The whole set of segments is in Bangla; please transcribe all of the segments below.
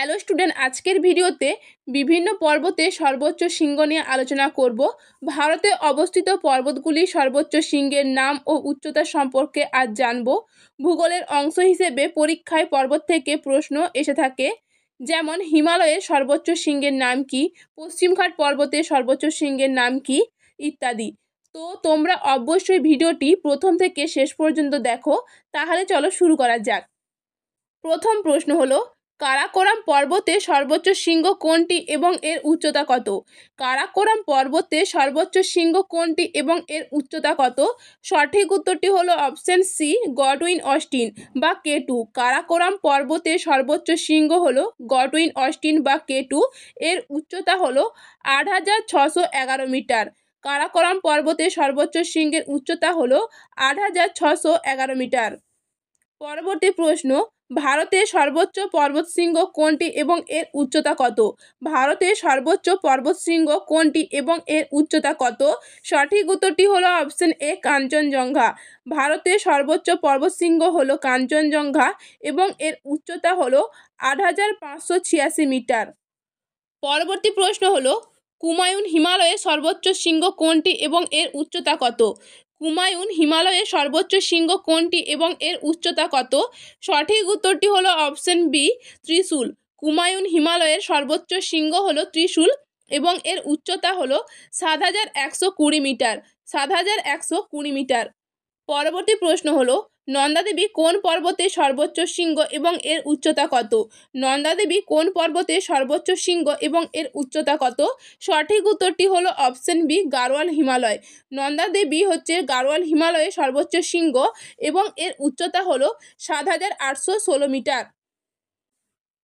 হ্যালো স্টুডেন্ট, আজকের ভিডিওতে বিভিন্ন পর্বতে সর্বোচ্চ শৃঙ্গ নিয়ে আলোচনা করব। ভারতে অবস্থিত পর্বতগুলির সর্বোচ্চ শৃঙ্গের নাম ও উচ্চতা সম্পর্কে আজ জানব। ভূগোলের অংশ হিসেবে পরীক্ষায় পর্বত থেকে প্রশ্ন এসে থাকে, যেমন হিমালয়ের সর্বোচ্চ শৃঙ্গের নাম কি, পশ্চিমঘাট পর্বতের সর্বোচ্চ শৃঙ্গের নাম কি ইত্যাদি। তো তোমরা অবশ্যই ভিডিওটি প্রথম থেকে শেষ পর্যন্ত দেখো। তাহলে চলো শুরু করা যাক। প্রথম প্রশ্ন হলো, কারাকোরাম পর্বতে সর্বোচ্চ শৃঙ্গ কোনটি এবং এর উচ্চতা কত? কারাকোরাম পর্বতে সর্বোচ্চ শৃঙ্গ কোনটি এবং এর উচ্চতা কত? সঠিক উত্তরটি হলো অপশন সি, গডউইন অস্টিন বা K2। কারাকোরাম পর্বতে সর্বোচ্চ শৃঙ্গ হলো গডউইন অস্টিন বা K2। এর উচ্চতা হলো ৮৬১১ মিটার। কারাকোরাম পর্বতে সর্বোচ্চ শৃঙ্গের উচ্চতা হলো ৮৬১১ মিটার। পরবর্তী প্রশ্ন, ভারতের সর্বোচ্চ পর্বতশৃঙ্গ কোনটি এবং এর উচ্চতা কত? ভারতের সর্বোচ্চ পর্বতশৃঙ্গ কোনটি এবং এর উচ্চতা কত? সঠিক উত্তরটি হলো অপশন এ, কাঞ্চনজঙ্ঘা। ভারতের সর্বোচ্চ পর্বতশৃঙ্গ হলো কাঞ্চনজঙ্ঘা এবং এর উচ্চতা হলো ৮৫৮৬ মিটার। পরবর্তী প্রশ্ন হলো, কুমায়ুন হিমালয়ের সর্বোচ্চ শৃঙ্গ কোনটি এবং এর উচ্চতা কত? কুমায়ুন হিমালয়ের সর্বোচ্চ শৃঙ্গ কোনটি এবং এর উচ্চতা কত? সঠিক উত্তরটি হলো অপশন বি, ত্রিশূল। কুমায়ুন হিমালয়ের সর্বোচ্চ শৃঙ্গ হলো ত্রিশূল এবং এর উচ্চতা হলো ৭১২০ মিটার। ৭১২০ মিটার। পরবর্তী প্রশ্ন হলো, নন্দাদেবী কোন পর্বতের সর্বোচ্চ শৃঙ্গ এবং এর উচ্চতা কত? নন্দাদেবী কোন পর্বতের সর্বোচ্চ শৃঙ্গ এবং এর উচ্চতা কত? সঠিক উত্তরটি হলো অপশন বি, গাড়োয়াল হিমালয়। নন্দাদেবী হচ্ছে গাড়োয়াল হিমালয়ের সর্বোচ্চ শৃঙ্গ এবং এর উচ্চতা হলো ৭৮১৬ মিটার।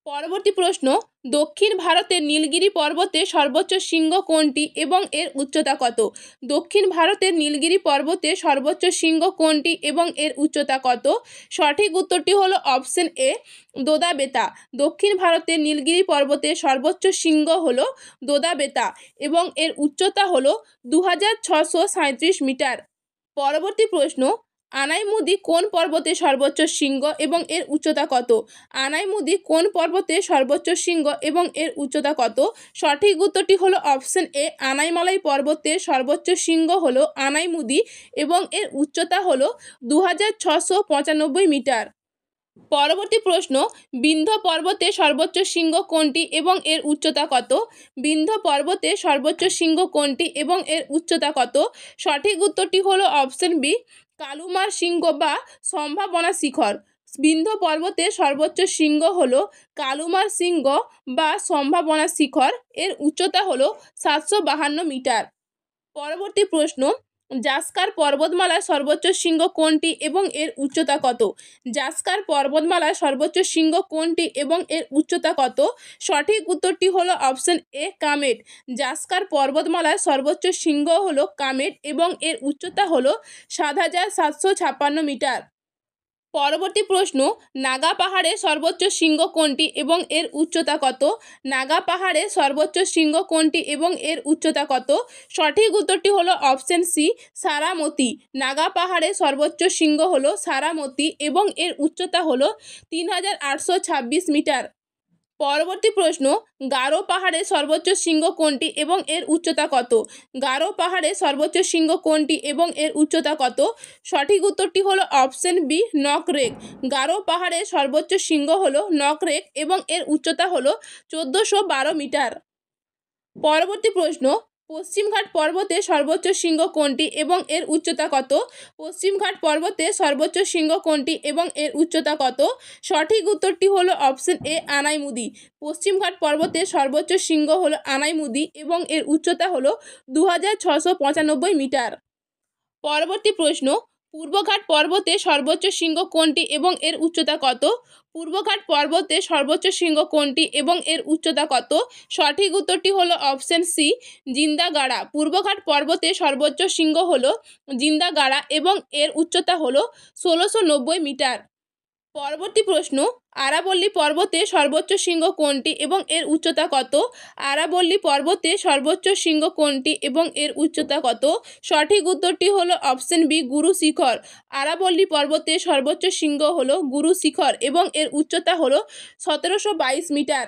পরবর্তী প্রশ্ন, দক্ষিণ ভারতের নীলগিরি পর্বতের সর্বোচ্চ শৃঙ্গ কোনটি এবং এর উচ্চতা কত? দক্ষিণ ভারতের নীলগিরি পর্বতের সর্বোচ্চ শৃঙ্গ কোনটি এবং এর উচ্চতা কত? সঠিক উত্তরটি হলো অপশন এ, দোদাবেতা। দক্ষিণ ভারতের নীলগিরি পর্বতের সর্বোচ্চ শৃঙ্গ হলো দোদাবেতা এবং এর উচ্চতা হলো ২৬৩৭ মিটার। পরবর্তী প্রশ্ন, আনাইমুদি কোন পর্বতের সর্বোচ্চ শৃঙ্গ এবং এর উচ্চতা কত? আনাইমুদি কোন পর্বতের সর্বোচ্চ শৃঙ্গ এবং এর উচ্চতা কত? সঠিক উত্তরটি হলো অপশন এ, আনাইমালাই পর্বতের সর্বোচ্চ শৃঙ্গ হলো আনাইমুদি এবং এর উচ্চতা হলো ২৬৯৫ মিটার। পরবর্তী প্রশ্ন, বিন্ধ্য পর্বতের সর্বোচ্চ শৃঙ্গ কোনটি এবং এর উচ্চতা কত? বিন্ধ্য পর্বতের সর্বোচ্চ শৃঙ্গ কোনটি এবং এর উচ্চতা কত? সঠিক উত্তরটি হলো অপশন বি, কালুমার শৃঙ্গ বা সম্ভাবনা শিখর। বিন্ধ্য পর্বতের সর্বোচ্চ শৃঙ্গ হলো কালুমার শৃঙ্গ বা সম্ভাবনা শিখর। এর উচ্চতা হলো ৭৫২ মিটার। পরবর্তী প্রশ্ন, জাসকার পর্বতমালার সর্বোচ্চ শৃঙ্গ কোনটি এবং এর উচ্চতা কত? জাসকার পর্বতমালার সর্বোচ্চ শৃঙ্গ কোনটি এবং এর উচ্চতা কত? সঠিক উত্তরটি হলো অপশন এ, কামেট। জাসকার পর্বতমালার সর্বোচ্চ শৃঙ্গ হলো কামেট এবং এর উচ্চতা হলো ৭৭৫৬ মিটার। পরবর্তী প্রশ্ন, নাগা পাহাড়ের সর্বোচ্চ শৃঙ্গ কোনটি এবং এর উচ্চতা কত? নাগা পাহাড়ের সর্বোচ্চ শৃঙ্গ কোনটি এবং এর উচ্চতা কত? সঠিক উত্তরটি হলো অপশন সি, সারামতি। নাগা পাহাড়ের সর্বোচ্চ শৃঙ্গ হলো সারামতি এবং এর উচ্চতা হলো ৩৮২৬ মিটার। পরবর্তী প্রশ্ন, গারো পাহাড়ের সর্বোচ্চ শৃঙ্গ কোনটি এবং এর উচ্চতা কত? গারো পাহাড়ের সর্বোচ্চ শৃঙ্গ কোনটি এবং এর উচ্চতা কত? সঠিক উত্তরটি হলো অপশন বি, নকরেক। গারো পাহাড়ের সর্বোচ্চ শৃঙ্গ হলো নকরেক এবং এর উচ্চতা হলো ১৪১২ মিটার। পরবর্তী প্রশ্ন, পশ্চিমঘাট পর্বতের সর্বোচ্চ শৃঙ্গ কোনটি এবং এর উচ্চতা কত? পশ্চিমঘাট পর্বতের সর্বোচ্চ শৃঙ্গ কোনটি এবং এর উচ্চতা কত? সঠিক উত্তরটি হলো অপশন এ, আনাইমুদি। পশ্চিমঘাট পর্বতের সর্বোচ্চ শৃঙ্গ হলো আনাইমুদি এবং এর উচ্চতা হলো ২৬৯৫ মিটার। পরবর্তী প্রশ্ন, পূর্বঘাট পর্বতের সর্বোচ্চ শৃঙ্গ কোনটি এবং এর উচ্চতা কত? পূর্বঘাট পর্বতের সর্বোচ্চ শৃঙ্গ কোনটি এবং এর উচ্চতা কত? সঠিক উত্তরটি হলো অপশন সি, জিন্দাগাড়া। পূর্বঘাট পর্বতের সর্বোচ্চ শৃঙ্গ হলো জিন্দাগাড়া এবং এর উচ্চতা হলো ১৬৯০ মিটার। পরবর্তী প্রশ্ন, আরাবল্লী পর্বতের সর্বোচ্চ শৃঙ্গ কোনটি এবং এর উচ্চতা কত? আরাবল্লী পর্বতের সর্বোচ্চ শৃঙ্গ কোনটি এবং এর উচ্চতা কত? সঠিক উত্তরটি হলো অপশন বি, গুরু শিখর। আরাবল্লী পর্বতের সর্বোচ্চ শৃঙ্গ হলো গুরু শিখর এবং এর উচ্চতা হলো ১৭২২ মিটার।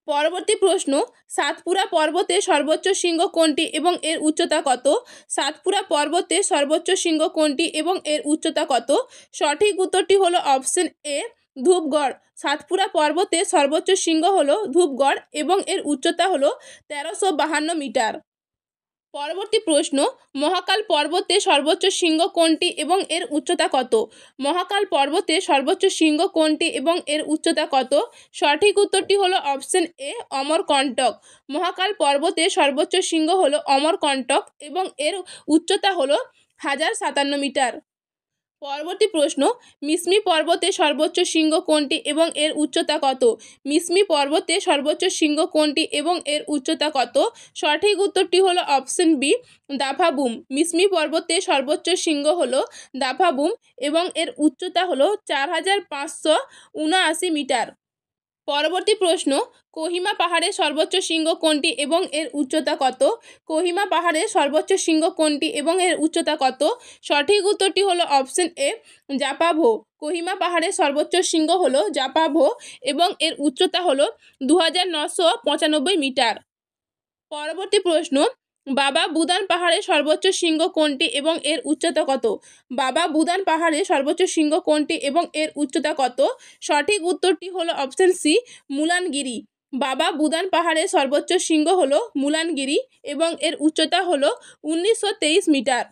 পরবর্তী প্রশ্ন, সাতপুরা পর্বতের সর্বোচ্চ শৃঙ্গ কোনটি এবং এর উচ্চতা কত? সাতপুরা পর্বতের সর্বোচ্চ শৃঙ্গ কোনটি এবং এর উচ্চতা কত? সঠিক উত্তরটি হলো অপশন এ, ধূপগড়। সাতপুরা পর্বতের সর্বোচ্চ শৃঙ্গ হলো ধূপগড় এবং এর উচ্চতা হলো 1352 মিটার। পরবর্তী প্রশ্ন, মহাকাল পর্বতের সর্বোচ্চ শৃঙ্গ কোনটি এবং এর উচ্চতা কত? মহাকাল পর্বতের সর্বোচ্চ শৃঙ্গ কোনটি এবং এর উচ্চতা কত? সঠিক উত্তরটি হলো অপশন এ, অমরকণ্টক। মহাকাল পর্বতের সর্বোচ্চ শৃঙ্গ হলো অমরকণ্টক এবং এর উচ্চতা হলো 1057 মিটার। পরবর্তী প্রশ্ন, মিসমি পর্বতের সর্বোচ্চ শৃঙ্গ কোনটি এবং এর উচ্চতা কত? মিসমি পর্বতের সর্বোচ্চ শৃঙ্গ কোনটি এবং এর উচ্চতা কত? সঠিক উত্তরটি হলো অপশন বি, দাফাবুম। মিসমি পর্বতের সর্বোচ্চ শৃঙ্গ হলো দাফাবুম এবং এর উচ্চতা হলো 4579 মিটার। পরবর্তী প্রশ্ন, কোহিমা পাহাড়ের সর্বোচ্চ শৃঙ্গ কোনটি এবং এর উচ্চতা কত? কোহিমা পাহাড়ের সর্বোচ্চ শৃঙ্গ কোনটি এবং এর উচ্চতা কত? সঠিক উত্তরটি হলো অপশন এ, জাপাভো। কোহিমা পাহাড়ের সর্বোচ্চ শৃঙ্গ হলো জাপাভো এবং এর উচ্চতা হলো 2995 মিটার। পরবর্তী প্রশ্ন, বাবা বুদান পাহাড়ের সর্বোচ্চ শৃঙ্গ কোনটি এবং এর উচ্চতা কত? বাবা বুদান পাহাড়ের সর্বোচ্চ শৃঙ্গ কোনটি এবং এর উচ্চতা কত? সঠিক উত্তরটি হলো অপশন সি, মুলানগিরি। বাবা বুদান পাহাড়ের সর্বোচ্চ শৃঙ্গ হলো মুলানগিরি এবং এর উচ্চতা হলো 1923 মিটার।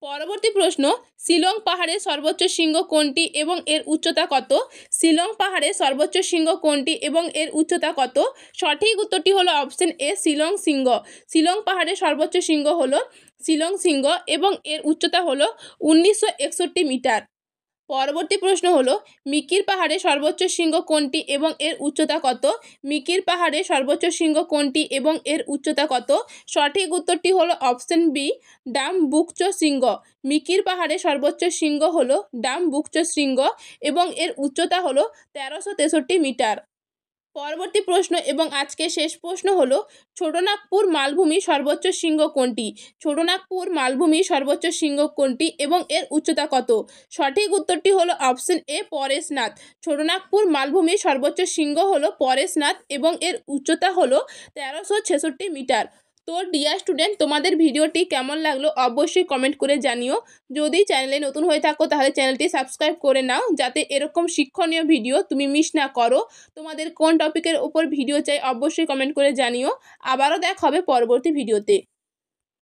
পরবর্তী প্রশ্ন, শিলং পাহাড়ের সর্বোচ্চ শৃঙ্গ কোনটি এবং এর উচ্চতা কত? শিলং পাহাড়ের সর্বোচ্চ শৃঙ্গ কোনটি এবং এর উচ্চতা কত? সঠিক উত্তরটি হলো অপশন এ, শিলং শৃঙ্গ। শিলং পাহাড়ের সর্বোচ্চ শৃঙ্গ হলো শিলং শৃঙ্গ এবং এর উচ্চতা হলো 1961 মিটার। পরবর্তী প্রশ্ন হলো, মিকির পাহাড়ের সর্বোচ্চ শৃঙ্গ কোনটি এবং এর উচ্চতা কত? মিকির পাহাড়ের সর্বোচ্চ শৃঙ্গ কোনটি এবং এর উচ্চতা কত? সঠিক উত্তরটি হলো অপশন বি, ডামবুকচো শৃঙ্গ। মিকির পাহাড়ের সর্বোচ্চ শৃঙ্গ হলো ডামবুকচো শৃঙ্গ এবং এর উচ্চতা হলো 1363 মিটার। পরবর্তী প্রশ্ন এবং আজকে শেষ প্রশ্ন হলো, ছোটনাগপুর মালভূমি সর্বোচ্চ শৃঙ্গ কোনটি? ছোটনাগপুর মালভূমি সর্বোচ্চ শৃঙ্গ কোনটি এবং এর উচ্চতা কত? সঠিক উত্তরটি হলো অপশন এ, পরেশনাথ। ছোটনাগপুর মালভূমির সর্বোচ্চ শৃঙ্গ হলো পরেশনাথ এবং এর উচ্চতা হলো 1366 মিটার। তো ডিয়ার স্টুডেন্ট, তোমাদের ভিডিওটি কেমন লাগলো অবশ্যই কমেন্ট করে জানিও। যদি চ্যানেলে নতুন হয়ে থাকো তাহলে চ্যানেলটি সাবস্ক্রাইব করে নাও, যাতে এরকম শিক্ষণীয় ভিডিও তুমি মিস না করো। তোমাদের কোন টপিকের উপর ভিডিও চাই অবশ্যই কমেন্ট করে জানিও। আবারও দেখা হবে পরবর্তী ভিডিওতে।